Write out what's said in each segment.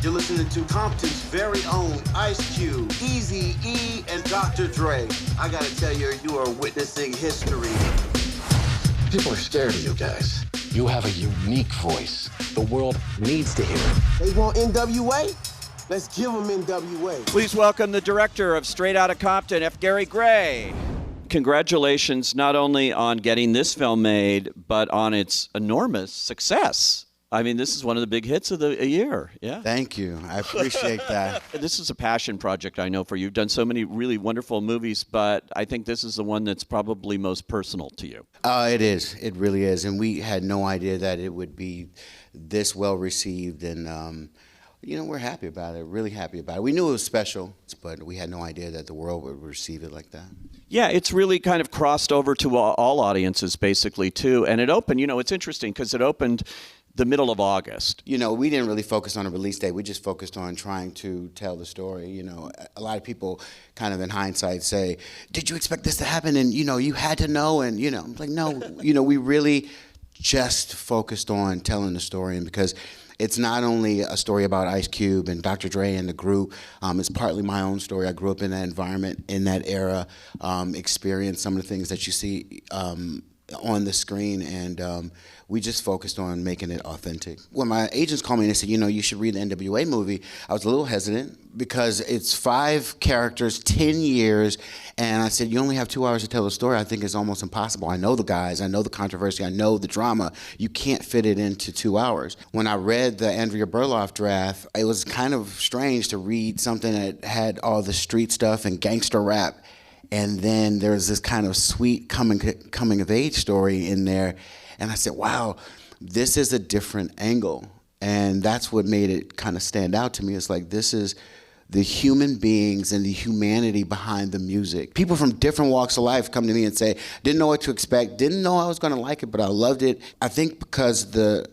You're listening to Compton's very own Ice Cube, Eazy-E, and Dr. Dre. I gotta tell you, you are witnessing history. People are scared of you guys. You have a unique voice. The world needs to hear it. They want N.W.A? Let's give them N.W.A. Please welcome the director of Straight Outta Compton, F. Gary Gray. Congratulations not only on getting this film made, but on its enormous success. I mean, this is one of the big hits of the year. Yeah. Thank you. I appreciate that. This is a passion project, I know, for you. You've done so many really wonderful movies, but I think this is the one that's probably most personal to you. It is. It really is. And we had no idea that it would be this well received. And, we're happy about it, really happy about it. We knew it was special, but we had no idea that the world would receive it like that. Yeah, it's really kind of crossed over to all audiences, basically, too. And it opened, it's interesting because it opened the middle of August. We didn't really focus on a release date. We just focused on trying to tell the story. A lot of people kind of in hindsight say, did you expect this to happen? And, you had to know. And, I'm like, no, we really just focused on telling the story. And because it's not only a story about Ice Cube and Dr. Dre and the group, it's partly my own story. I grew up in that environment, in that era, experienced some of the things that you see on the screen, and we just focused on making it authentic. When my agents called me and they said, you should read the N.W.A. movie, I was a little hesitant because it's 5 characters, 10 years, and I said, you only have 2 hours to tell the story. I think it's almost impossible. I know the guys, I know the controversy, I know the drama. You can't fit it into 2 hours. When I read the Andrea Berloff draft, it was kind of strange to read something that had all the street stuff and gangster rap, and then there's this kind of sweet coming of age story in there. And I said, wow, this is a different angle. And that's what made it kind of stand out to me. It's like, this is the human beings and the humanity behind the music. People from different walks of life come to me and say, didn't know what to expect, didn't know I was gonna like it, but I loved it. I think because the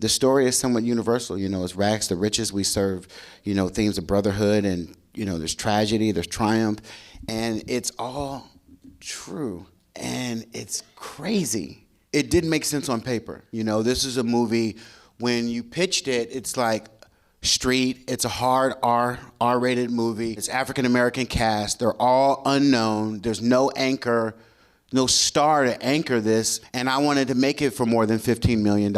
story is somewhat universal, it's rags to riches. We serve, themes of brotherhood and, there's tragedy, there's triumph, and it's all true, and it's crazy. It didn't make sense on paper. This is a movie, when you pitched it, it's like street, it's a hard R-rated movie. It's African-American cast, they're all unknown, there's no anchor, no star to anchor this, and I wanted to make it for more than $15 million.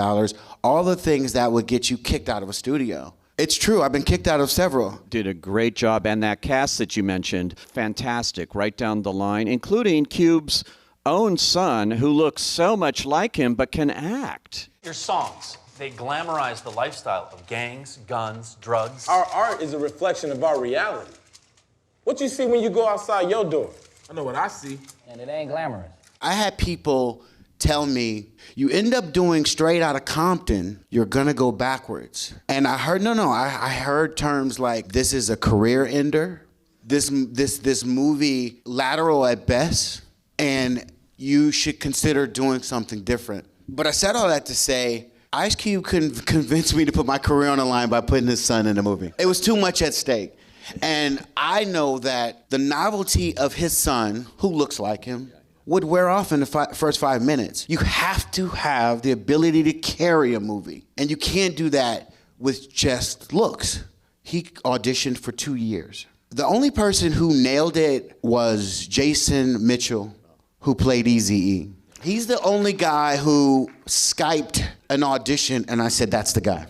All the things that would get you kicked out of a studio. It's true, I've been kicked out of several. Did a great job, and that cast that you mentioned, fantastic, right down the line, including Cube's own son, who looks so much like him but can act. Your songs, they glamorize the lifestyle of gangs, guns, drugs. Our art is a reflection of our reality. What you see when you go outside your door? I know what I see. And it ain't glamorous. I had people tell me, you end up doing Straight Outta Compton, you're gonna go backwards. And I heard, I heard terms like, this is a career ender, this movie lateral at best, and you should consider doing something different. But I said all that to say, Ice Cube couldn't convince me to put my career on the line by putting his son in the movie. It was too much at stake. And I know that the novelty of his son, who looks like him, would wear off in the first 5 minutes. You have to have the ability to carry a movie. And you can't do that with just looks. He auditioned for 2 years. The only person who nailed it was Jason Mitchell, who played Eazy-E. He's the only guy who Skyped an audition, and I said, that's the guy.